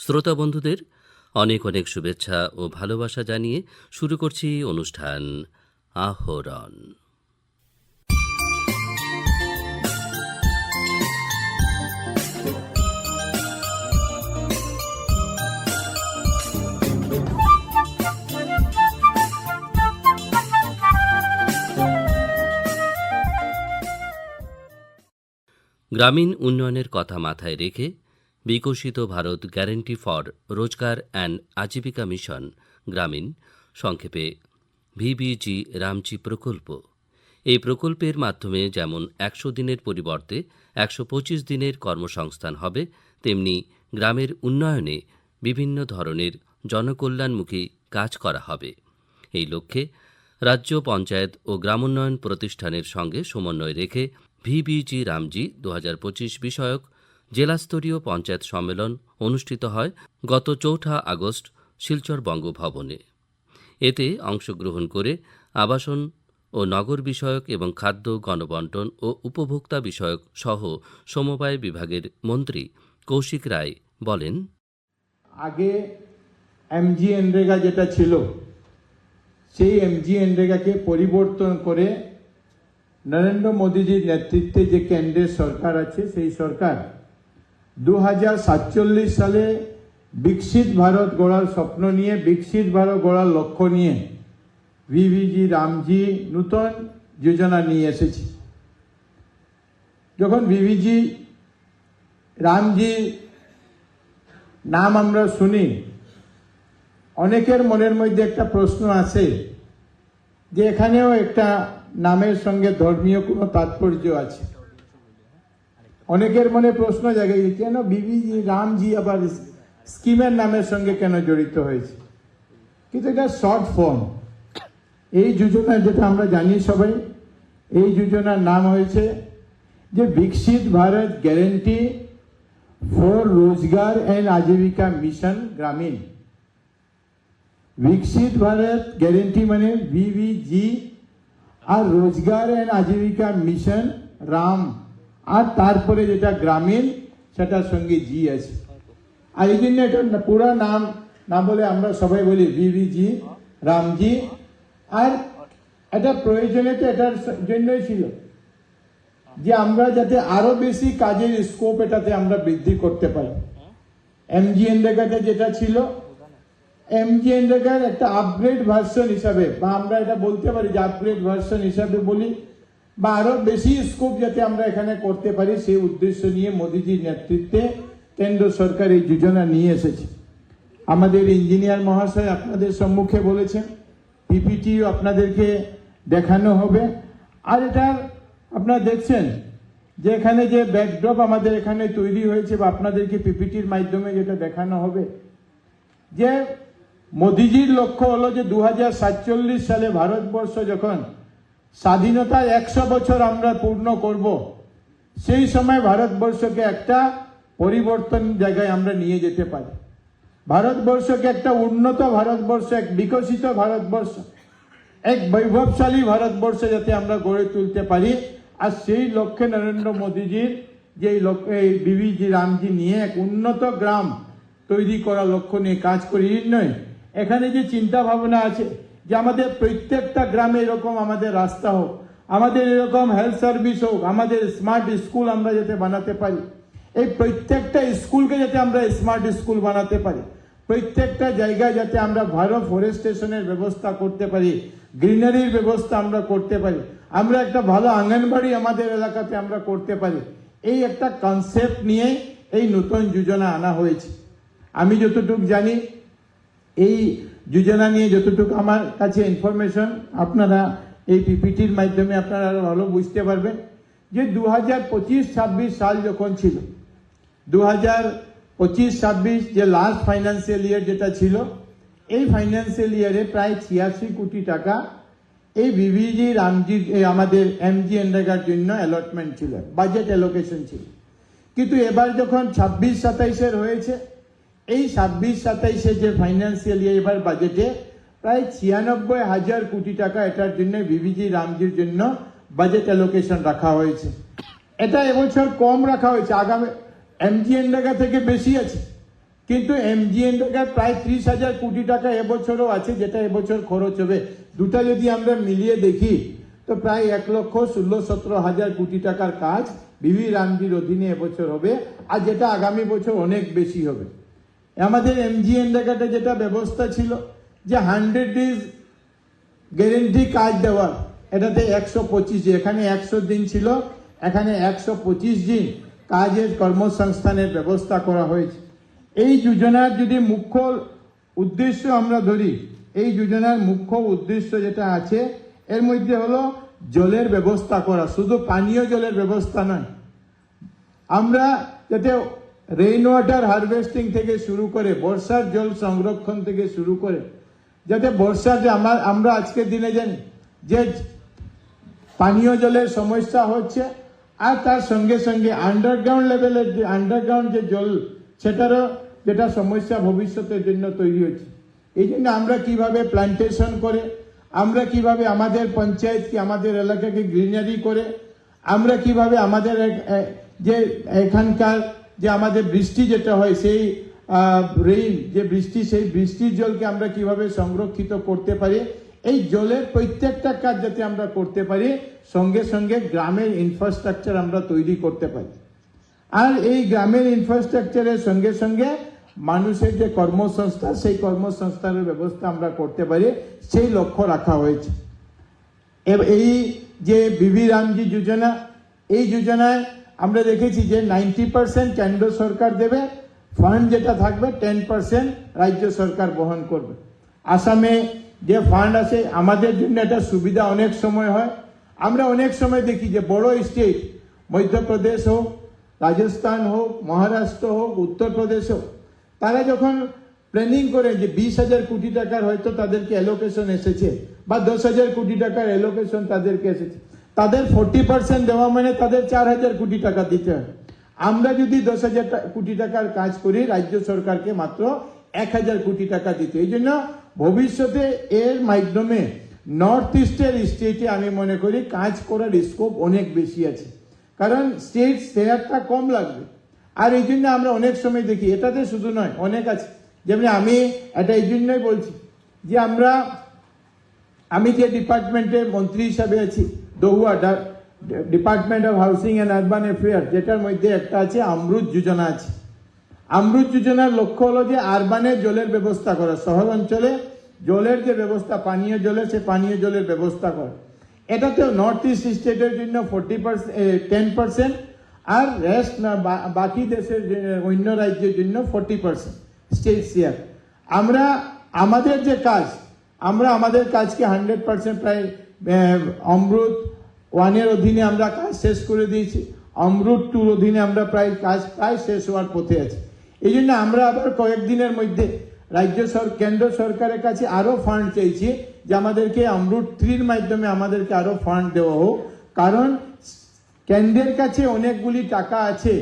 শ্রোতা বন্ধুদের অনেক অনেক শুভেচ্ছা ও ভালোবাসা জানিয়ে শুরু করছি অনুষ্ঠান আহরণ। গ্রামীণ উন্নয়নের কথা মাথায় রেখে বিকশিত ভারত গ্যারান্টি ফর রোজগার অ্যান্ড আজীবিকা মিশন গ্রামীণ, সংক্ষেপে ভিবিজি রামজি প্রকল্প। এই প্রকল্পের মাধ্যমে যেমন ১০০ দিনের পরিবর্তে ১২৫ দিনের কর্মসংস্থান হবে, তেমনি গ্রামের উন্নয়নে বিভিন্ন ধরনের জনকল্যাণমুখী কাজ করা হবে। এই লক্ষ্যে রাজ্য পঞ্চায়েত ও গ্রামোন্নয়ন প্রতিষ্ঠানের সঙ্গে সমন্বয় রেখে ভিবিজি রামজি ২০২৫ বিষয়ক জেলাস্তরীয় পঞ্চায়েত সম্মেলন অনুষ্ঠিত হয় গত ৪ আগস্ট শিলচর বঙ্গভবনে। এতে অংশগ্রহণ করে আবাসন ও নগর বিষয়ক এবং খাদ্য, গণবণ্টন ও উপভোক্তা বিষয়ক সহ সমবায় বিভাগের মন্ত্রী কৌশিক রায় বলেন, আগে এমজিএনরেগা যেটা ছিল সেই এমজিএনরেগাকে পরিবর্তন করে নরেন্দ্র মোদীজির নেতৃত্বে যে কেন্দ্রের সরকার আছে সেই সরকার ২০৪৭ সালে বিকশিত ভারত গড়ার স্বপ্ন নিয়ে, বিকশিত ভারত গড়ার লক্ষ্য নিয়ে ভিবিজি রামজি নূতন যোজনা নিয়ে এসেছে। যখন ভিবিজি রামজি নাম আমরা শুনি, অনেকের মনের মধ্যে একটা প্রশ্ন আছে যে এখানেও একটা নামের সঙ্গে ধর্মীয় কোনো তাৎপর্য আছে। অনেকের মনে প্রশ্ন জাগে কেন ভিবিজি রামজি আবার স্কিমের নামের সঙ্গে কেন জড়িত হয়েছে, কিন্তু এটা শর্ট ফর্ম। এই যোজনা যেটা আমরা জানি সবাই, এই যোজনার নাম হয়েছে যে বিকশিত ভারত গ্যারেন্টি ফর রোজগার এন্ড আজীবিকা মিশন গ্রামীণ। বিকশিত ভারত গ্যারেন্টি মানে ভিবিজি, আর রোজগার এন্ড আজীবিকা মিশন রাম, আর তারপরে যেটা গ্রামীণ সেটার সঙ্গে জি আছে। আর এই জন্য এটা পুরো নাম না বলে আমরা সবাই বলি ভিবিজি রামজি। আর এটা প্রয়োজনে তো এটার জন্যই ছিল যে আমরা যাতে আরো বেশি কাজের স্কোপ এটাতে আমরা বৃদ্ধি করতে পারি। এমজিএনরেগাতে যেটা ছিল, এমজিএনরেগার একটা আপগ্রেড ভার্সন হিসাবে, বা আমরা এটা বলতে পারি যে আপগ্রেড ভার্সন হিসাবে বলি, বা আরো বেশি স্কোপ যাতে আমরা এখানে করতে পারি, সেই উদ্দেশ্য নিয়ে মোদীজির নেতৃত্বে কেন্দ্র সরকার এই যোজনা নিয়ে এসেছে। আমাদের ইঞ্জিনিয়ার মহাশয় আপনাদের সম্মুখে বলেছেন, পিপিটিও আপনাদেরকে দেখানো হবে। আর এটা আপনারা দেখছেন যে এখানে যে ব্যাকড্রপ আমাদের এখানে তৈরি হয়েছে, বা আপনাদেরকে পিপিটির মাধ্যমে যেটা দেখানো হবে, যে মোদিজির লক্ষ্য হলো যে ২০৪৭ সালে ভারতবর্ষ যখন স্বাধীনতার ১০০ বছর আমরা পূর্ণ করব, সেই সময় ভারতবর্ষকে একটা পরিবর্তন জায়গায় আমরা নিয়ে যেতে পারি। ভারতবর্ষকে একটা উন্নত ভারতবর্ষ, এক বিকশিত ভারতবর্ষ, এক বৈভবশালী ভারতবর্ষ যাতে আমরা গড়ে তুলতে পারি। আর সেই লক্ষ্যে নরেন্দ্র মোদীজির যে লক্ষ্য, এই ভিবিজি রামজি নিয়ে এক উন্নত গ্রাম তৈরি করা লক্ষ্য নিয়ে কাজ করি নয়। এখানে যে চিন্তা ভাবনা আছে যে আমাদের প্রত্যেকটা গ্রামে এরকম আমাদের রাস্তা হোক, আমাদের এরকম হেলথ সার্ভিস হোক, আমাদের স্মার্ট স্কুল আমরা যাতে বানাতে পারি, এই প্রত্যেকটা স্কুলকে যাতে আমরা স্মার্ট স্কুল বানাতে পারি, প্রত্যেকটা জায়গায় যাতে আমরা ভালো ফরেস্টেশনের ব্যবস্থা করতে পারি, গ্রিনারির ব্যবস্থা আমরা করতে পারি, আমরা একটা ভালো আঙ্গনবাড়ি আমাদের এলাকাতে আমরা করতে পারি, এই একটা কনসেপ্ট নিয়ে এই নতুন যোজনা আনা হয়েছে। আমি যতটুকু জানি, এই যোজনা নিয়ে যতটুকু আমার কাছে ইনফরমেশন, আপনারা এই পিপিটির মাধ্যমে আপনারা ভালো বুঝতে পারবেন যে ২০২৫-২৬ সাল যখন ছিল, ২০২৫-২৬ যে লাস্ট ফাইন্যান্সিয়াল ইয়ার যেটা ছিল, এই ফাইন্যান্সিয়াল ইয়ারে প্রায় ৮৬ কোটি টাকা এই ভিবিজি রামজি আমাদের এমজিএনরেগার জন্য অ্যালটমেন্ট ছিল, বাজেট অ্যালোকেশন ছিল। কিন্তু এবার যখন ২৬-২৭ হয়েছে, এই ২৬-২৭ যে ফাইন্যান্সিয়াল ইয়ার এবার বাজেটে প্রায় ৯৬,০০০ কোটি টাকা এটার জন্য ভিবিজি রামজির জন্য বাজেট অ্যালোকেশন রাখা হয়েছে। এটা এবছর কম রাখা হয়েছে, আগামী এমজিএনরেগা থেকে বেশি আছে, কিন্তু এমজিএনরেগার প্রায় 30,000 কোটি টাকা এবছরও আছে, যেটা এবছর খরচ হবে। দুটা যদি আমরা মিলিয়ে দেখি তো প্রায় 1,16,17,000 কোটি টাকার কাজ বিবি রামজির অধীনে এবছর হবে, আর যেটা আগামী বছর অনেক বেশি হবে। আমাদের এমজিএনরেগাতে যেটা ব্যবস্থা ছিল যে 100 ডেজ গ্যারেন্টি কাজ দেওয়ার, এটাতে 125, এখানে 100 দিন ছিল, এখানে 125 দিন কাজের কর্মসংস্থানের ব্যবস্থা করা হয়েছে। এই যোজনার যদি মুখ্য উদ্দেশ্য আমরা ধরি, এই যোজনার মুখ্য উদ্দেশ্য যেটা আছে এর মধ্যে হলো জলের ব্যবস্থা করা, শুধু পানীয় জলের ব্যবস্থা নয়। আমরা যাতে রেইন ওয়াটার হারভেস্টিং থেকে শুরু করে, বর্ষার জল সংরক্ষণ থেকে শুরু করে, যাতে বর্ষার যে আমরা আজকের দিনে জানি যে পানীয় জলের সমস্যা হচ্ছে, আর তার সঙ্গে সঙ্গে আন্ডারগ্রাউন্ড লেভেলের যে আন্ডারগ্রাউন্ড যে জল, সেটারও যেটা সমস্যা ভবিষ্যতের জন্য তৈরি হচ্ছে। এই জন্য আমরা কিভাবে প্ল্যান্টেশন করে, আমরা কিভাবে আমাদের পঞ্চায়েতকে, আমাদের এলাকাকে গ্রিনারি করে, আমরা কিভাবে আমাদের যে এখানকার যে আমাদের বৃষ্টি যেটা হয় সেই রেইন যে বৃষ্টি, সেই বৃষ্টির জলকে আমরা কিভাবে সংরক্ষিত করতে পারি, এই জলের প্রত্যেকটা কাজ যাতে আমরা করতে পারি, সঙ্গে সঙ্গে গ্রামের ইনফ্রাস্ট্রাকচার আমরা তৈরি করতে পারি। আর এই গ্রামের ইনফ্রাস্ট্রাকচারের সঙ্গে সঙ্গে মানুষের যে কর্মসংস্থান, সেই কর্মসংস্থানের ব্যবস্থা আমরা করতে পারি, সেই লক্ষ্য রাখা হয়েছে। এই যে বিবি রামজি যোজনা, এই যোজনায় আমরা দেখেছি যে 90% কেন্দ্র সরকার দেবে, ফান্ড যেটা থাকবে 10% রাজ্য সরকার বহন করবে। আসামে যে ফান্ড আছে, আমাদের জন্য এটা সুবিধা অনেক সময় হয়। আমরা অনেক সময় দেখি যে বড় স্টেট, মধ্যপ্রদেশ হোক, রাজস্থান হোক, মহারাষ্ট্র হোক, উত্তরপ্রদেশ হোক, তারা যখন প্ল্যানিং করে যে 20,000 কোটি টাকার হয়তো তাদেরকে অ্যালোকেশন এসেছে, বা 10,000 কোটি টাকার অ্যালোকেশন তাদেরকে এসেছে, তাদের 40% দেওয়া মানে তাদের 4,000 কোটি টাকা দিতে হয়। আমরা যদি 10,000 কোটি টাকার কাজ করি, রাজ্য সরকারকে মাত্র 1,000 কোটি টাকা দিতে। এই জন্য ভবিষ্যতে এর মাধ্যমে নর্থ ইস্টের স্টেটে আমি মনে করি কাজ করার স্কোপ অনেক বেশি আছে, কারণ স্টেট শেয়ারটা কম লাগবে। আর এই জন্য আমরা অনেক সময় দেখি, এটাতে শুধু নয়, অনেক আছে। যেমন আমি এটা এই জন্যই বলছি যে আমি যে ডিপার্টমেন্টের মন্ত্রী হিসাবে আছি, দহুয়া department of housing and urban affair, যেটার মধ্যে একটা আছে অমৃত যোজনা আছে। অমৃত যোজনার লক্ষ্য হলো যে আরবানের জলের ব্যবস্থা করা, শহর অঞ্চলে জলের যে ব্যবস্থা, পানীয় জলের, সে পানীয় জলের ব্যবস্থা করা। এটাতেও নর্থ ইস্ট স্টেটের জন্য 10%, আর রেস্ট বাকি দেশের অন্য রাজ্যের জন্য 40% স্টেট শেয়ার। আমরা আমাদের যে কাজ, আমরা আমাদের কাজকে 100% প্রায় অমৃত 1-এর অধীনে আমরা কাজ শেষ করে দিয়েছি, অমৃত 2-র অধীনে আমরা কাজ প্রায় শেষ হওয়ার পথে আছি। এই জন্য আমরা আবার কয়েকদিনের মধ্যে কেন্দ্র সরকারের কাছে আরো ফান্ড চাইছি, যে আমাদেরকে অমৃত 3-র মাধ্যমে আমাদেরকে আরো ফান্ড দেওয়া হোক। কারণ কেন্দ্রের কাছে অনেকগুলি টাকা আছে,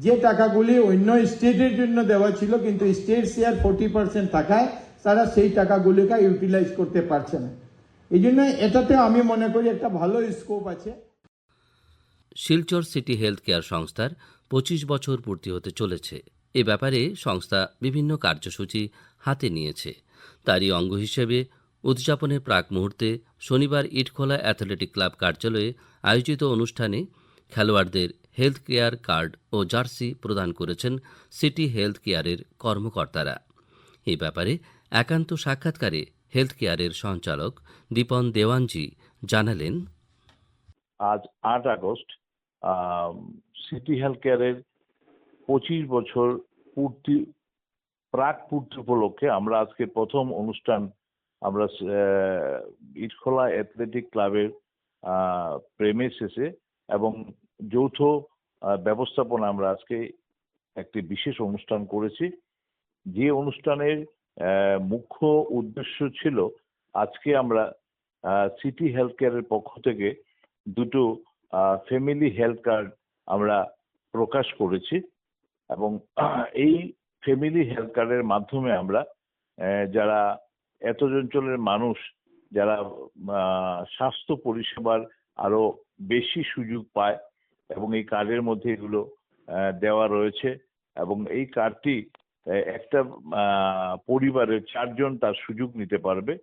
যে টাকাগুলি অন্য স্টেটের জন্য দেওয়া ছিল, কিন্তু স্টেট শেয়ার 40% থাকায় তারা সেই টাকাগুলিকে ইউটিলাইজ করতে পারছে না। এই জন্য এটাতে আমি মনে করি একটা ভালো স্কোপ আছে। শিলচর সিটি হেলথ কেয়ার সংস্থার 25 বছর পূর্তি হতে চলেছে। এ ব্যাপারে সংস্থা বিভিন্ন কার্যসূচি হাতে নিয়েছে। তারই অঙ্গ হিসেবে উদযাপনের প্রাক মুহূর্তে শনিবার ইটখোলা অ্যাথলেটিক ক্লাব কার্যালয়ে আয়োজিত অনুষ্ঠানে খেলোয়াড়দের হেলথ কেয়ার কার্ড ও জার্সি প্রদান করেছেন সিটি হেলথ কেয়ারের কর্মকর্তারা। এ ব্যাপারে একান্ত সাক্ষাৎকারে হেলথ কেয়ারের সঞ্চালক দীপন দেওয়ানজি জানালেন, আজ 8 আগস্ট সিটি হেলথ কেয়ারের 25 বছর প্রাক পূর্তি উপলক্ষে আমরা আজকে প্রথম অনুষ্ঠান আমরা ইটখোলা অ্যাথলেটিক ক্লাবের প্রেমিসিসে এবং যৌথ ব্যবস্থাপনা আমরা আজকে একটি বিশেষ অনুষ্ঠান করেছি। যে অনুষ্ঠানের মুখ্য উদ্দেশ্য ছিল, আজকে আমরা সিটি হেলথ কেয়ারের পক্ষ থেকে দুটো ফ্যামিলি হেলথ কার্ড আমরা প্রকাশ করেছি, এবং এই ফ্যামিলি হেলথ কার্ডের মাধ্যমে আমরা যারা এত অঞ্চলের মানুষ যারা স্বাস্থ্য পরিষেবার আরো বেশি সুযোগ পায়, এবং এই কার্ডের মধ্যে এগুলো দেওয়া রয়েছে, এবং এই কার্ডটি একটা পরিবারের 4 জন তার সুযোগ নিতে পারবে।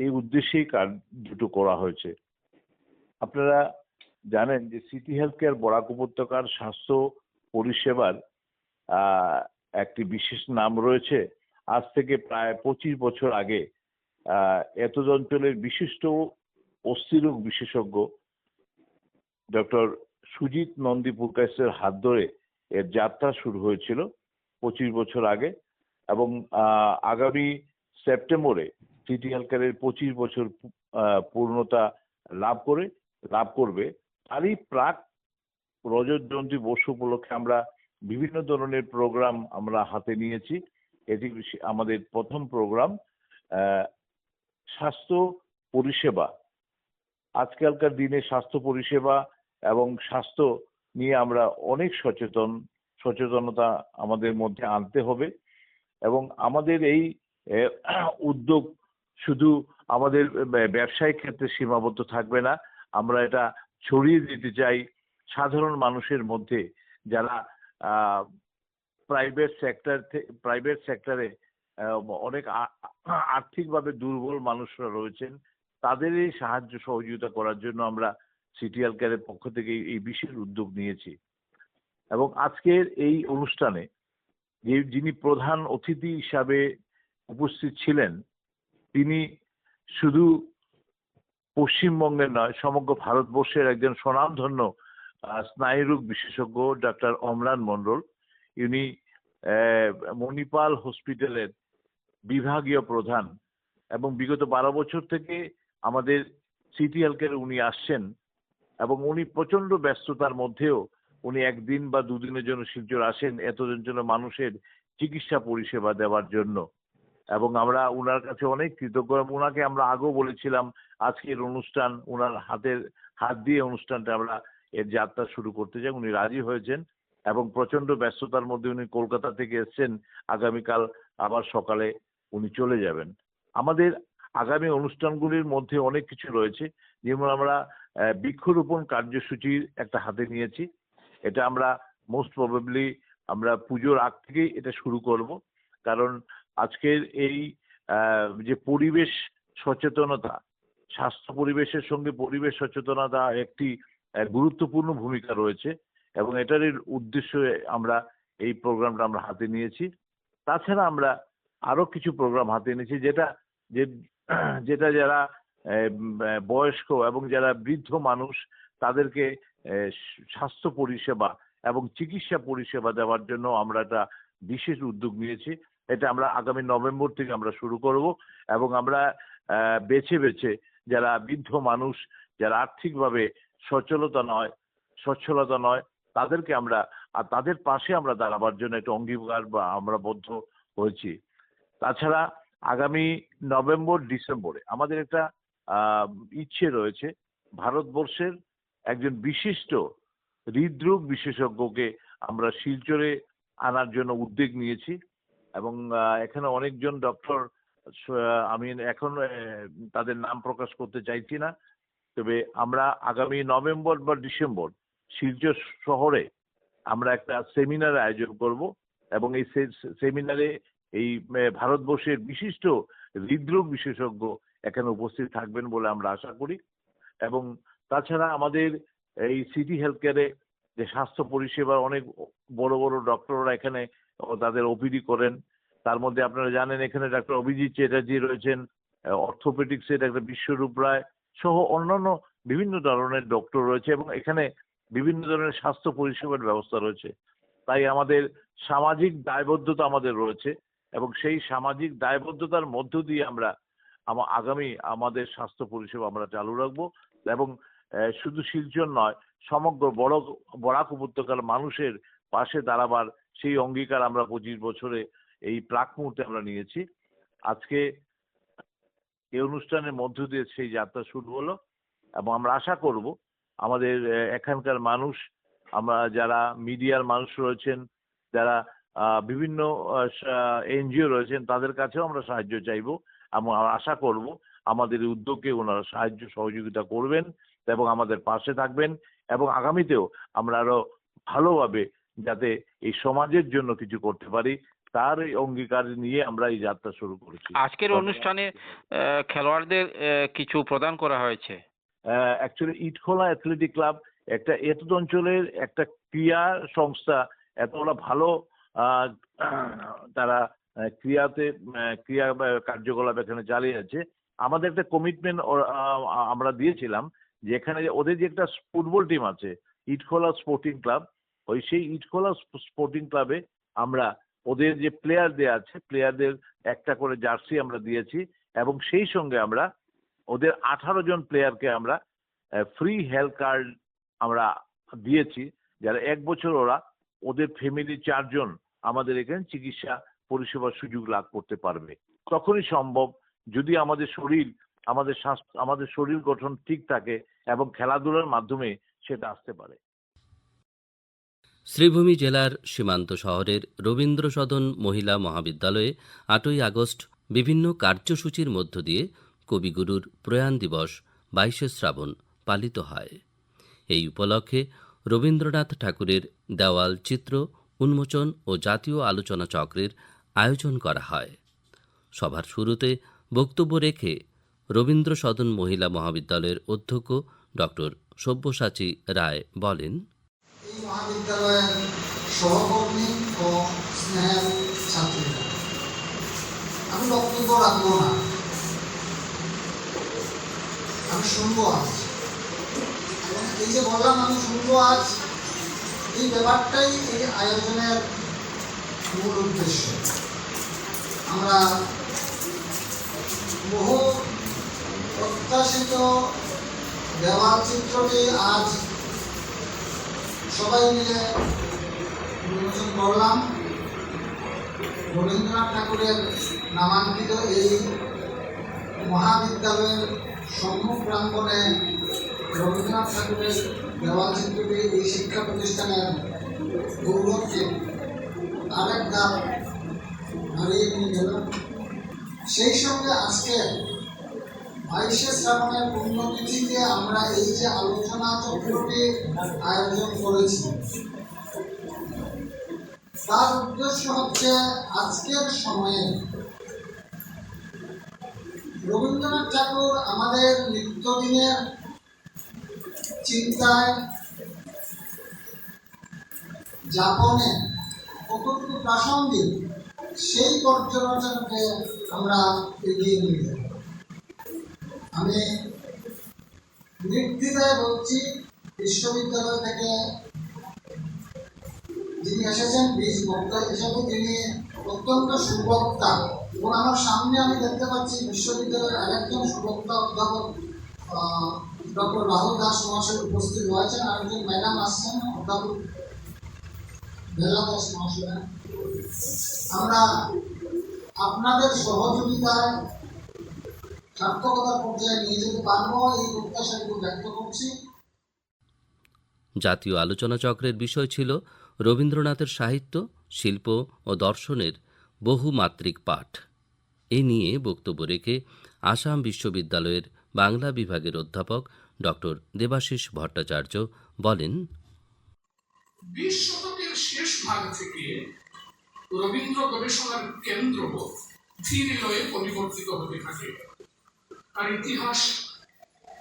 এই উদ্দেশ্যেই কার্ড দুটো করা হয়েছে। আপনারা জানেন যে সিটি হেলথ কেয়ার বরাক উপত্যকার স্বাস্থ্য পরিষেবার একটি বিশেষ নাম রয়েছে। আজ থেকে প্রায় 25 বছর আগে এতদ অঞ্চলের বিশিষ্ট অস্থিরোগ বিশেষজ্ঞ ডক্টর সুজিত নন্দী পুরকাইসের হাত ধরে এর যাত্রা শুরু হয়েছিল 25 বছর আগে, এবং আগামী সেপ্টেম্বরে সিটি হেলথ কেয়ারের 25 বছর পূর্ণতা লাভ করবে। তারই প্রাক রজত জয়ন্তী বর্ষ উপলক্ষে আমরা বিভিন্ন ধরনের প্রোগ্রাম আমরা হাতে নিয়েছি। এটি আমাদের প্রথম প্রোগ্রাম, স্বাস্থ্য পরিষেবা। আজকালকার দিনে স্বাস্থ্য পরিষেবা এবং স্বাস্থ্য নিয়ে আমরা অনেক সচেতনতা আমাদের মধ্যে আনতে হবে, এবং আমাদের এই উদ্যোগ শুধু আমাদের ব্যবসায়িক ক্ষেত্রে সীমাবদ্ধ থাকবে না। আমরা এটা ছড়িয়ে দিতে চাই সাধারণ মানুষের মধ্যে, যারা প্রাইভেট সেক্টরে অনেক আর্থিকভাবে দুর্বল মানুষরা রয়েছেন। তাদের এই সাহায্য সহযোগিতা করার জন্য আমরা সিটি হেলথ কেয়ারের পক্ষ থেকে এই বিশেষ উদ্যোগ নিয়েছি। এবং আজকের এই অনুষ্ঠানে যিনি প্রধান অতিথি হিসাবে উপস্থিত ছিলেন, তিনি শুধু পশ্চিমবঙ্গের নয়, সমগ্র ভারতবর্ষের একজন স্বনামধন্য স্নায়ুরোগ বিশেষজ্ঞ ডক্টর অম্লান মণ্ডল। ইনি মণিপাল হসপিটালের বিভাগীয় প্রধান, এবং বিগত 12 বছর থেকে আমাদের সিটি হেলথ কেয়ারে উনি আসছেন, এবং উনি প্রচন্ড ব্যস্ততার মধ্যেও উনি একদিন বা দুদিনের জন্য শিলচর আসেন এতজন মানুষের চিকিৎসা পরিষেবা দেওয়ার জন্য। এবং আমরা উনার কাছে অনেক কৃতজ্ঞ। উনাকে আমরা আগেও বলেছিলাম আজকের অনুষ্ঠান উনার হাত দিয়ে অনুষ্ঠানটা আমরা এর যাত্রা শুরু করতে চাই। উনি রাজি হয়েছেন, এবং প্রচন্ড ব্যস্ততার মধ্যে উনি কলকাতা থেকে এসেছেন। আগামীকাল আবার সকালে উনি চলে যাবেন। আমাদের আগামী অনুষ্ঠানগুলির মধ্যে অনেক কিছু রয়েছে, যেমন আমরা বৃক্ষরোপণ কার্যসূচির একটা হাতে নিয়েছি। এটা আমরা মোস্ট প্রবাবলি আমরা পুজোর আগ থেকেই এটা শুরু করব, কারণ আজকের এই যে পরিবেশ সচেতনতা, স্বাস্থ্য পরিবেশের সঙ্গে পরিবেশ সচেতনতা একটি গুরুত্বপূর্ণ ভূমিকা রয়েছে, এবং এটারই উদ্দেশ্যে আমরা এই প্রোগ্রামটা আমরা হাতে নিয়েছি। তাছাড়া আমরা আরো কিছু প্রোগ্রাম হাতে নিয়েছি, যেটা যারা বয়স্ক এবং যারা বৃদ্ধ মানুষ তাদেরকে স্বাস্থ্য পরিষেবা এবং চিকিৎসা পরিষেবা দেওয়ার জন্য আমরা একটা বিশেষ উদ্যোগ নিয়েছি। এটা আমরা আগামী নভেম্বর থেকে আমরা শুরু করব, এবং আমরা বেছে বেছে যারা বৃদ্ধ মানুষ, যারা আর্থিকভাবে সচ্ছলতা নয় তাদেরকে আমরা তাদের পাশে আমরা দাঁড়াবার জন্য একটা অঙ্গীকার বা আমরা বদ্ধ হয়েছি। তাছাড়া আগামী নভেম্বর ডিসেম্বরে আমাদের একটা ইচ্ছে রয়েছে, ভারতবর্ষের একজন বিশিষ্ট হৃদরোগ বিশেষজ্ঞকে আমরা শিলচরে আনার জন্য উদ্যোগ নিয়েছি, এবং এখানে অনেকজন ডক্টর, আমি এখন তাদের নাম প্রকাশ করতে চাইছি না, তবে আমরা আগামী নভেম্বর বা ডিসেম্বর শিলচর শহরে আমরা একটা সেমিনার আয়োজন করব, এবং এই সেমিনারে এই ভারতবর্ষের বিশিষ্ট হৃদরোগ বিশেষজ্ঞ এখানে উপস্থিত থাকবেন বলে আমরা আশা করি। এবং তাছাড়া আমাদের এই সিটি হেলথ কেয়ারে যে স্বাস্থ্য পরিষেবার অনেক বড় বড় ডক্টররা এখানে তাদের ওপিডি করেন। তার মধ্যে আপনারা জানেন এখানে ডাক্তার অভিজিৎ চ্যাটার্জি রয়েছেন, অর্থোপেডিক্সের একটা বিশ্বরূপ রায় সহ অন্যান্য বিভিন্ন ধরনের ডক্টর রয়েছে, এবং এখানে বিভিন্ন ধরনের স্বাস্থ্য পরিষেবার ব্যবস্থা রয়েছে। তাই আমাদের সামাজিক দায়বদ্ধতা আমাদের রয়েছে, এবং সেই সামাজিক দায়বদ্ধতার মধ্য দিয়ে আমরা আগামী আমাদের স্বাস্থ্য পরিষেবা আমরা চালু রাখবো, এবং শুধু শিলচর নয়, সমগ্র বরাক উপত্যকার মানুষের পাশে দাঁড়াবার সেই অঙ্গীকার আমরা 25 বছরে এই প্রাক মুহূর্তে আমরা নিয়েছি। আজকে এই অনুষ্ঠানের মধ্য দিয়ে সেই যাত্রা শুরু হলো, এবং আমরা আশা করব আমাদের এখানকার মানুষ, আমরা যারা মিডিয়ার মানুষ রয়েছেন, যারা বিভিন্ন এনজিও রয়েছেন, তাদের কাছেও আমরা সাহায্য চাইবো, এবং আশা করব আমাদের এই উদ্যোগকে ওনারা সাহায্য সহযোগিতা করবেন এবং আমাদের পাশে থাকবেন, এবং আগামীতেও আমরা আরো ভালোভাবে যাতে এই সমাজের জন্য কিছু করতে পারি তার এই অঙ্গীকার নিয়ে আমরা এই যাত্রা শুরু করেছি। আজকের অনুষ্ঠানে খেলোয়াড়দের কিছু প্রদান করা হয়েছে। অ্যাকচুয়ালি ইটখোলা অ্যাথলেটিক ক্লাব একটা এতদ অঞ্চলের একটা ক্রীড়া সংস্থা, এত ওরা ভালো তারা ক্রিয়া কার্যকলাপ এখানে চালিয়ে যাচ্ছে। আমাদের একটা কমিটমেন্ট আমরা দিয়েছিলাম যে এখানে ওদের যে একটা ফুটবল টিম আছে ইটখোলা স্পোর্টিং ক্লাব, সেই ইটখোলা স্পোর্টিং ক্লাবে আমরা ওদের যে প্লেয়ারদের আছে প্লেয়ারদের একটা করে জার্সি আমরা দিয়েছি, এবং সেই সঙ্গে আমরা ওদের 18 জন প্লেয়ারকে আমরা ফ্রি হেলথ কার্ড আমরা দিয়েছি, যারা 1 বছর ওরা ওদের ফ্যামিলি 4 জন আমাদের এখানে চিকিৎসা পরিষেবার সুযোগ লাভ করতে পারবে। তখনই সম্ভব যদি আমাদের স্বাস্থ্য আমাদের শরীর গঠন ঠিক থাকে এবং খেলাধুলার মাধ্যমে সেটা আসতে পারে। শ্রীভূমি জেলার সীমান্ত শহরের রবীন্দ্র সদন মহিলা মহাবিদ্যালয়ে 8ই আগস্ট বিভিন্ন কার্যসূচির মধ্য দিয়ে কবিগুরুর প্রয়াণ দিবস 22শে শ্রাবণ পালিত হয়। এই উপলক্ষে রবীন্দ্রনাথ ঠাকুরের দেওয়াল চিত্র উন্মোচন ও জাতীয় আলোচনা চক্রের আয়োজন করা হয়। সভার শুরুতে বক্তব্য রেখে রবীন্দ্র সদন মহিলা মহাবিদ্যালয়ের অধ্যক্ষ ডক্টর সব্যসাচী রায় বলেন, এই মহাবিদ্যালয়ের সহকর্মী ও স্নেহের ছাত্রীরা, আমি বক্তব্য রাখবো না, আমি শুনবো আজ। এবং এই যে বললাম আমি শুনবো আজ, এই ব্যাপারটাই এই আয়োজনের মূল উদ্দেশ্য। আমরা বহু প্রত্যাশিত দেওয়াল চিত্রটি আজ সবাই মিলে উন্মোচন করলাম। রবীন্দ্রনাথ ঠাকুরের নামাঙ্কিত এই মহাবিদ্যালয়ের সম্মুখ প্রাঙ্গণে রবীন্দ্রনাথ ঠাকুরের দেওয়াল চিত্রটি এই শিক্ষা প্রতিষ্ঠানের গৌরবকে আরেক ধাপ হারিয়ে নিয়ে গেল। সেই সঙ্গে আজকে 22শে শ্রাবণের পুণ্যতিথিতে আমরা এই যে আলোচনা চক্রটি আয়োজন করেছি, তার উদ্দেশ্য হচ্ছে আজকের সময়ে রবীন্দ্রনাথ ঠাকুর আমাদের নিত্যদিনের চিন্তায় যাপনে কতটুকু প্রাসঙ্গিক সেই পর্যালোচনাকে আমরা এগিয়ে নিয়ে যাব। আমি নির্দ্বিধায় বলছি, বিশ্ববিদ্যালয় থেকে যিনি এসেছেন বীজ বক্তা হিসাবে, তিনি অত্যন্ত সুবক্তা, এবং আমার সামনে আমি দেখতে পাচ্ছি বিশ্ববিদ্যালয়ের আরেকজন সুবক্তা অধ্যাপক ডক্টর রাহুল দাস মহাশয় উপস্থিত হয়েছেন, আরেকজন ম্যাডাম আসছেন অধ্যাপক বেলা দাস মহাশয়। আমরা আপনাদের সহযোগিতায় সার্থকতার পর্যায়ে নিয়ে যেতে পারবো, এই প্রত্যাশাগুলো ব্যক্ত করছি। জাতীয় আলোচনা চক্রের বিষয় ছিল রবীন্দ্রনাথের সাহিত্য, শিল্প ও দর্শনের বহুমাত্রিক পাঠ। এ নিয়ে বক্তব্য রেখে আসাম বিশ্ববিদ্যালয়ের বাংলা বিভাগের অধ্যাপক ডক্টর দেবাশিস ভট্টাচার্য বলেন, 20 শতকের শেষ ভাগ থেকে রবীন্দ্র গবেষণার কেন্দ্র ধীরে লয়ে পরিবর্তিত হতে থাকে। তার ইতিহাস,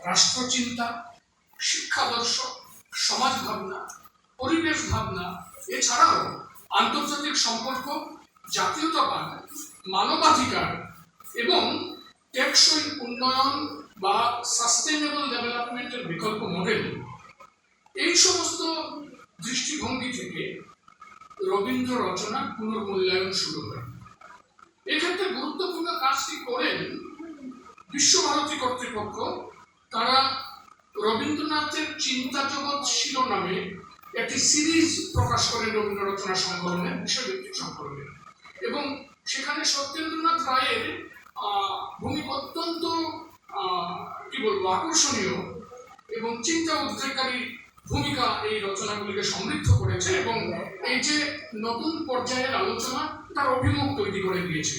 রাষ্ট্রচিন্তা, শিক্ষাদর্শ, সমাজ ভাবনা, পরিবেশ ভাবনা, এছাড়াও আন্তর্জাতিক সম্পর্ক, জাতীয়তাবাদ, মানবাধিকার এবং টেকসই উন্নয়ন বা সাস্টেনেবল ডেভেলপমেন্টের বিকল্প মডেল, এই সমস্ত দৃষ্টিভঙ্গি থেকে রবীন্দ্র রচনা পুনর্মূল্যায়ন শুরু হয়। এক্ষেত্রে গুরুত্বপূর্ণ কাজটি করেন বিশ্বভারতী কর্তৃপক্ষ। তারা রবীন্দ্রনাথের চিন্তা জগৎ শিরোনামে একটি সিরিজ প্রকাশ করেন রবীন্দ্র রচনা সংকলনের, বিষয়ভিত্তিক সংকলনের, এবং সেখানে সত্যেন্দ্রনাথ রায়ের ভূমিকা অত্যন্ত আকর্ষণীয় এবং চিন্তা উদ্রেককারী ভূমিকা এই রচনাগুলিকে সমৃদ্ধ করেছে, এবং এই যে নতুন পর্যায়ের আলোচনা তার অভিমুখ তৈরি করে দিয়েছে।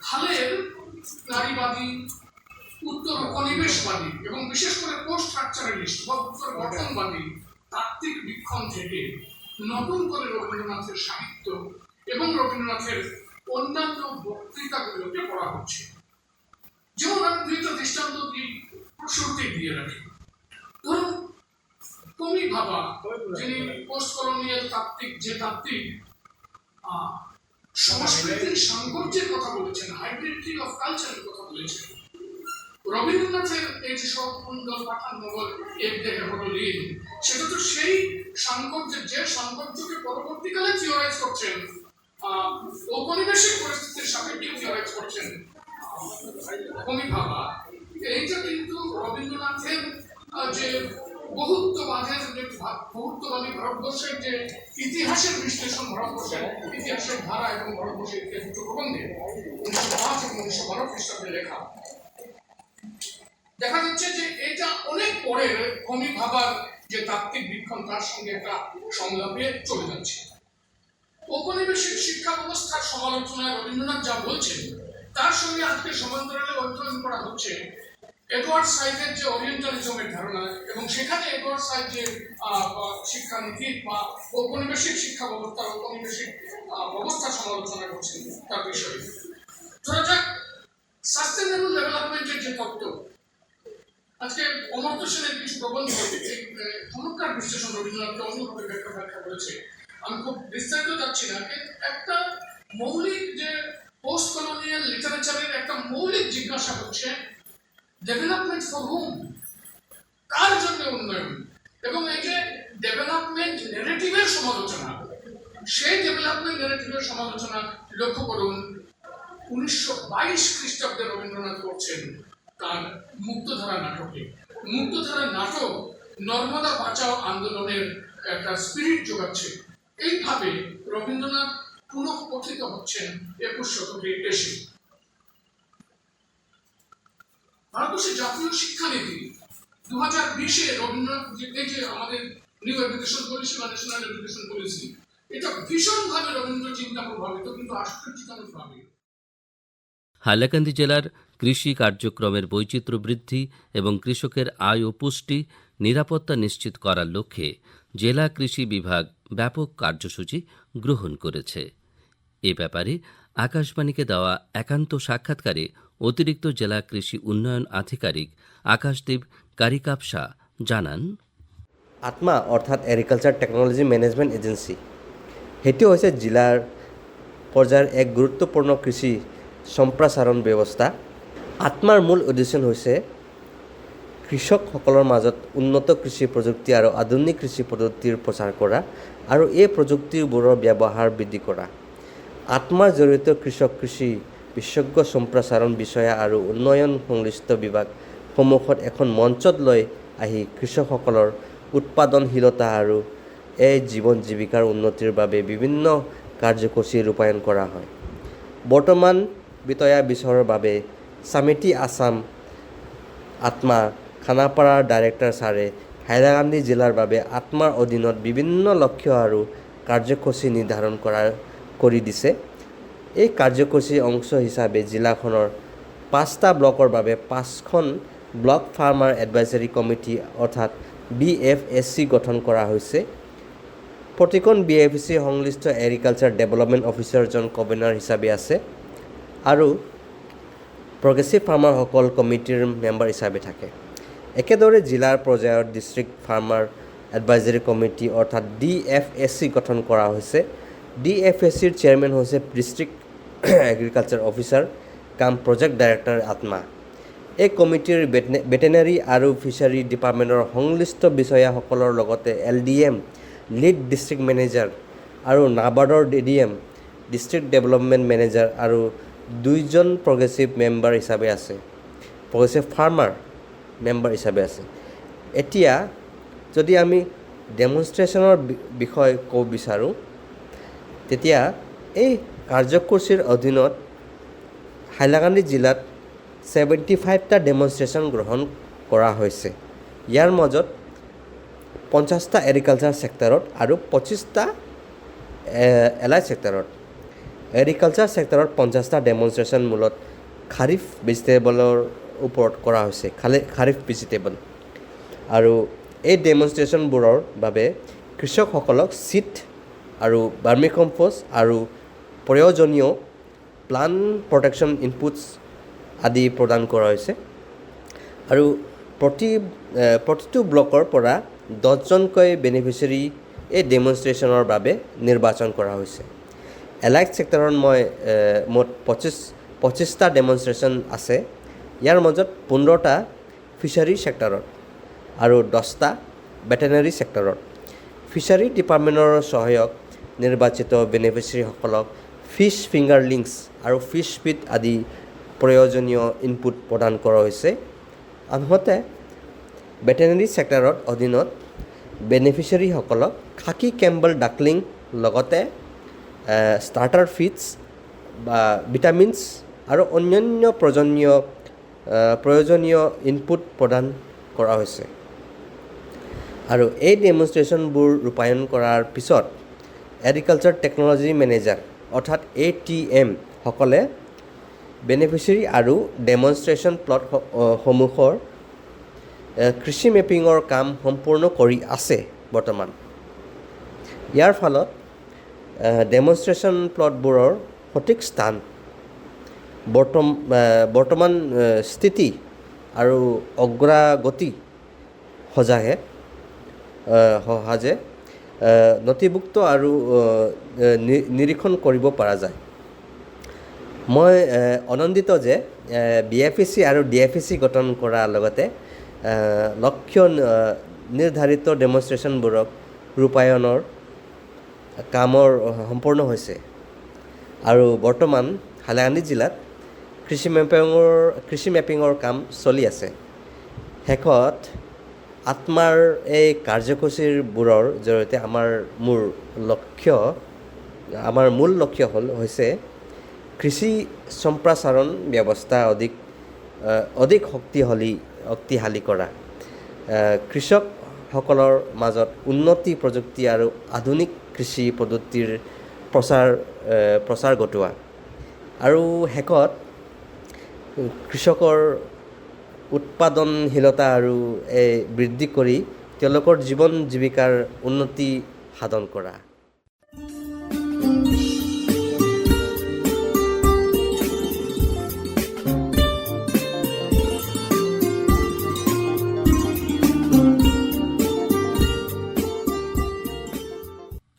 হালের নারীবাদী, উত্তর উপনিবেশবাদী এবং বিশেষ করে পোস্ট স্ট্রাকচারালিস্ট বা উত্তর গঠনবাদী তাত্ত্বিক বীক্ষণ থেকে নতুন করে রবীন্দ্রনাথের সাহিত্য এবং রবীন্দ্রনাথের অন্যান্য বক্তৃতাগুলোকে পড়া হচ্ছে। যেমন আমি দুইটা দৃষ্টান্ত দিই, শুরুতেই দিয়ে রাখি। ধরুন কমি ভাবা, যিনি পোস্ট কলোনিয়াল তাত্ত্বিক, যে তাত্ত্বিক সংস্কৃতির সাংকর্যের কথা বলেছেন, হাইব্রিডিটি অফ কালচারের কথা বলেছেন। রবীন্দ্রনাথের এই যে সকুন্দল পাঠান নগর এক দেহে হলো লীন, সেটা তো সেই সাংকর্যের, যে সাংকর্যকে পরবর্তীকালে থিওরাইজ করছেন, ঔপনিবেশিক পরিস্থিতির সাপেক্ষে থিওরাইজ করছেন কমি ভাবা। এইটা কিন্তু রবীন্দ্রনাথের যে বহুত্ববাদের, যে বহুত্ববাদী ভারতবর্ষের যে ইতিহাসের বিশ্লেষণ, ভারতবর্ষের ইতিহাসের ধারা এবং ভারতবর্ষের ইতিহাস প্রবন্ধে 1905 এবং 1912 খ্রিস্টাব্দে লেখা, দেখা যাচ্ছে যে এটা অনেক পরের কমি ভাবার যে তাত্ত্বিক বীক্ষণ, তার সঙ্গে একটা সংলাপে চলে যাচ্ছে। ঔপনিবেশিক শিক্ষা ব্যবস্থার সমালোচনায় রবীন্দ্রনাথ যা বলছেন, তার সঙ্গে আজকে সমান্তরালে অধ্যয়ন করা হচ্ছে এডওয়ার্ড সাইডের যে ওরিয়েন্টালিজমের ধারণা, এবং সেখানে এডওয়ার্ড সাইড যে শিক্ষানীতি বা ঔপনিবেশিক শিক্ষা ব্যবস্থার, ঔপনিবেশিক ব্যবস্থার সমালোচনা করছেন তার বিষয়ে। ধরা যাক সাস্টেনেবল ডেভেলপমেন্টের যে তত্ত্ব, আজকে অমর্ত্য সেনের কিছু প্রবন্ধ চমৎকার বিশ্লেষণ রবীন্দ্রনাথকে অন্যভাবে ব্যাখ্যা করেছে। আমি খুব বিস্তারিত যাচ্ছি না, একটা মৌলিক যে পোস্ট কলোনিয়াল লিটারেচারের একটা মৌলিক জিজ্ঞাসা হচ্ছে ডেভেলপমেন্ট ফর হুম, কার জন্য উন্নয়ন, এবং এই যে ডেভেলপমেন্ট ন্যারেটিভের সমালোচনা, সেই ডেভেলপমেন্ট ন্যারেটিভের সমালোচনা লক্ষ্য করুন 1922 খ্রিস্টাব্দে রবীন্দ্রনাথ করছেন তার মুক্তধারা নাটকে। মুক্তধারা নাটক নর্মদা বাঁচাও আন্দোলনের একটা স্পিরিট যোগাচ্ছে। এইভাবে রবীন্দ্রনাথ পুনঃপঠিত হচ্ছেন 21 শতকে এসে। ভারতবর্ষের জাতীয় শিক্ষানীতি 2020-এ রবীন্দ্রনাথ, এই যে আমাদের নিউ এডুকেশন পলিসি বা ন্যাশনাল এডুকেশন পলিসি, এটা ভীষণভাবে রবীন্দ্র চিন্তা প্রভাবিত, কিন্তু আশ্চর্যজনকভাবে। হাইলাকান্দি জেলার কৃষি কার্যক্রমের বৈচিত্র্য বৃদ্ধি এবং কৃষকের আয় ও পুষ্টি নিরাপত্তা নিশ্চিত করার লক্ষ্যে জেলা কৃষি বিভাগ ব্যাপক কার্যসূচি গ্রহণ করেছে। এ ব্যাপারে আকাশবাণীকে দেওয়া একান্ত সাক্ষাৎকারে অতিরিক্ত জেলা কৃষি উন্নয়ন আধিকারিক আকাশদীপ কারিকাপসা জানান, আত্মা অর্থাৎ এগ্রিকালচার টেকনোলজি ম্যানেজমেন্ট এজেন্সি, সেটি হৈছে জিলাৰ পৰ্যায়ৰ এক গুৰুত্বপূৰ্ণ কৃষি সম্প্ৰসাৰণ ব্যৱস্থা। আত্মাৰ মূল উদ্দেশ্য হৈছে কৃষকসকলৰ মাজত উন্নত কৃষি প্ৰযুক্তি আৰু আধুনিক কৃষি পদ্ধতিৰ প্ৰচাৰ কৰা আৰু এই প্ৰযুক্তিবোৰৰ ব্যৱহাৰ বৃদ্ধি কৰা। আত্মাৰ জৰিয়তে কৃষক, কৃষি বিশেষজ্ঞ, সম্প্ৰসাৰণ বিষয়া আৰু উন্নয়ন সংশ্লিষ্ট বিভাগসমূহত এখন মঞ্চত লৈ আহি কৃষকসকলৰ উৎপাদনশীলতা আৰু এই জীৱন জীৱিকাৰ উন্নতিৰ বাবে বিভিন্ন কাৰ্যসূচী ৰূপায়ণ কৰা হয়। বৰ্তমান বিতয়া বিষয়ৰ বাবে সামিতি আসাম আত্মা খানাপাৰাৰ ডাইৰেক্টৰ ছাৰে হাইলাকান্দি জিলাৰ বাবে আত্মাৰ অধীনত বিভিন্ন লক্ষ্য আৰু কাৰ্যসূচী নিৰ্ধাৰণ কৰি দিছে। এই কাৰ্যসূচীৰ অংশ হিচাপে জিলাখনৰ 5টা ব্লকৰ বাবে 5খন ব্লক ফাৰ্মাৰ এডভাইজৰী কমিটি অৰ্থাৎ BFSC গঠন কৰা হৈছে। প্ৰতিখন BFSC সংশ্লিষ্ট এগ্ৰিকালচাৰ ডেভেলপমেণ্ট অফিচাৰজন কনভেনাৰ হিচাপে আছে আৰু প্ৰগ্ৰেছিভ ফাৰ্মাৰসকল কমিটিৰ মেম্বাৰ হিচাপে থাকে। একেদৰে জিলাৰ পৰ্যায়ৰ ডিষ্ট্ৰিক্ট ফাৰ্মাৰ এডভাইজৰী কমিটি অৰ্থাৎ DFSC গঠন কৰা হৈছে। DFSCৰ চেয়াৰমেন হৈছে ডিষ্ট্ৰিক্ট এগ্ৰিকালচাৰ অফিচাৰ কাম প্ৰজেক্ট ডাইৰেক্টৰ আত্মা। এই কমিটিৰ ভেটেনেৰী আৰু ফিচাৰী ডিপাৰ্টমেণ্টৰ সংশ্লিষ্ট বিষয়াসকলৰ লগতে LDM লিড ডিষ্ট্ৰিক্ট মেনেজাৰ আৰু নাবাৰ্ডৰ DDM ডিষ্ট্ৰিক্ট ডেভেলপমেণ্ট মেনেজাৰ আৰু 2জন প্ৰগ্ৰেছিভ মেম্বাৰ হিচাপে আছে, প্ৰগ্ৰেছিভ ফাৰ্মাৰ মেম্বাৰ হিচাপে আছে। এতিয়া যদি আমি ডেমনষ্ট্ৰেশ্যনৰ বিষয়ে ক'ব বিচাৰোঁ, তেতিয়া এই কাৰ্যসূচীৰ অধীনত হাইলাকান্দি জিলাত 75টা ডেমনষ্ট্ৰেশ্যন গ্ৰহণ কৰা হৈছে। ইয়াৰ মাজত 50টা এগ্ৰিকালচাৰ ছেক্টৰত আৰু 25টা এলাইড ছেক্টৰত। এগ্ৰিকালচাৰ ছেক্টৰত 50টা ডেমনষ্ট্ৰেশ্যন মূলত খাৰিফ ভেজিটেবলৰ ওপৰত কৰা হৈছে, খাৰিফ ভেজিটেবল। আৰু এই ডেমনষ্ট্ৰেশ্যনবোৰৰ বাবে কৃষকসকলক চিট আৰু ভাৰ্মি কম্প'ষ্ট আৰু প্ৰয়োজনীয় প্লান্ট প্ৰটেকশ্যন ইনপুটছ আদি প্ৰদান কৰা হৈছে আৰু প্ৰতিটো ব্লকৰ পৰা 10জনকৈ বেনিফিচিয়াৰী এই ডেমনষ্ট্ৰেশ্যনৰ বাবে নিৰ্বাচন কৰা হৈছে। এলাইট ছেক্টৰত মুঠ 25টা ডেমনষ্ট্ৰেশ্যন আছে। ইয়াৰ মাজত 15টা ফিচাৰী ছেক্টৰত আৰু 10টা ভেটেনেৰী ছেক্টৰত। ফিচাৰী ডিপাৰ্টমেণ্টৰ সহায়ক নিৰ্বাচিত বেনিফিচিয়াৰীসকলক ফিছ ফিংগাৰলিংছ আৰু ফিছ ফিড আদি প্ৰয়োজনীয় ইনপুট প্ৰদান কৰা হৈছে। আনহাতে ভেটেনেৰী ছেক্টৰৰ অধীনত বেনিফিচিয়াৰীসকলক খাকী কেম্বেল ডাকলিং লগতে ষ্টাৰ্টাৰ ফিডছ বা ভিটামিনছ আৰু অন্যান্য প্ৰয়োজনীয় ইনপুট প্ৰদান কৰা হৈছে। আৰু এই ডেমনষ্ট্ৰেশ্যনবোৰ ৰূপায়ণ কৰাৰ পিছত এগ্ৰিকালচাৰ টেকন'লজি মেনেজাৰ অৰ্থাৎ ATM সকলে বেনিফিচিয়াৰী আৰু ডেমনষ্ট্ৰেশ্যন প্লটসমূহৰ কৃষি মেপিঙৰ কাম সম্পূৰ্ণ কৰি আছে বৰ্তমান। ইয়াৰ ফলত ডেমনষ্ট্ৰেশ্যন প্লটবোৰৰ সঠিক স্থান, বৰ্তমান স্থিতি আৰু অগ্ৰগতি সহজে নথিভুক্ত আৰু নিৰীক্ষণ কৰিব পৰা যায়। মই আনন্দিত যে BFEC আৰু DFEC গঠন কৰাৰ লগতে লক্ষ্য নিৰ্ধাৰিত ডেমনষ্ট্ৰেশ্যনবোৰক ৰূপায়ণৰ কামৰ সম্পূৰ্ণ হৈছে আৰু বৰ্তমান হাইলাকান্দি জিলাত কৃষি মেপিঙৰ কাম চলি আছে। শেষত আত্মাৰ এই কাৰ্যসূচীবোৰৰ জৰিয়তে আমাৰ মূল লক্ষ্য হৈছে কৃষি সম্প্ৰসাৰণ ব্যৱস্থা অধিক শক্তিশালী কৰা, কৃষকসকলৰ মাজত উন্নতি প্ৰযুক্তি আৰু আধুনিক কৃষি পদ্ধতিৰ প্ৰচাৰ ঘটোৱা আৰু শেষত কৃষকৰ উৎপাদনশীলতা আৰু বৃদ্ধি কৰি তেওঁলোকৰ জীৱন জীৱিকাৰ উন্নতি সাধন কৰা।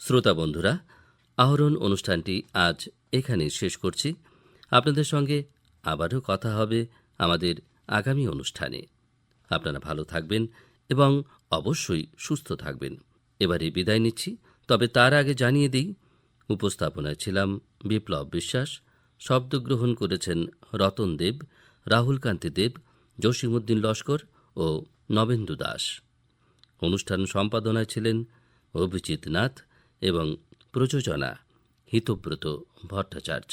শ্রোতা বন্ধুরা, আহরণ অনুষ্ঠানটি আজ এখানে শেষ করছি। আপনাদের সঙ্গে আবারও কথা হবে আমাদের আগামী অনুষ্ঠানে। আপনারা ভালো থাকবেন এবং অবশ্যই সুস্থ থাকবেন। এবারে বিদায় নিচ্ছি, তবে তার আগে জানিয়ে দিই, উপস্থাপনায় ছিলাম বিপ্লব বিশ্বাস, শব্দগ্রহণ করেছেন রতন দেব, রাহুল কান্তি দেব, জসিমউদ্দিন লস্কর ও নবেন্দু দাস। অনুষ্ঠান সম্পাদনায় ছিলেন অভিজিৎ নাথ এবং প্রযোজনা হিতব্রত ভট্টাচার্য।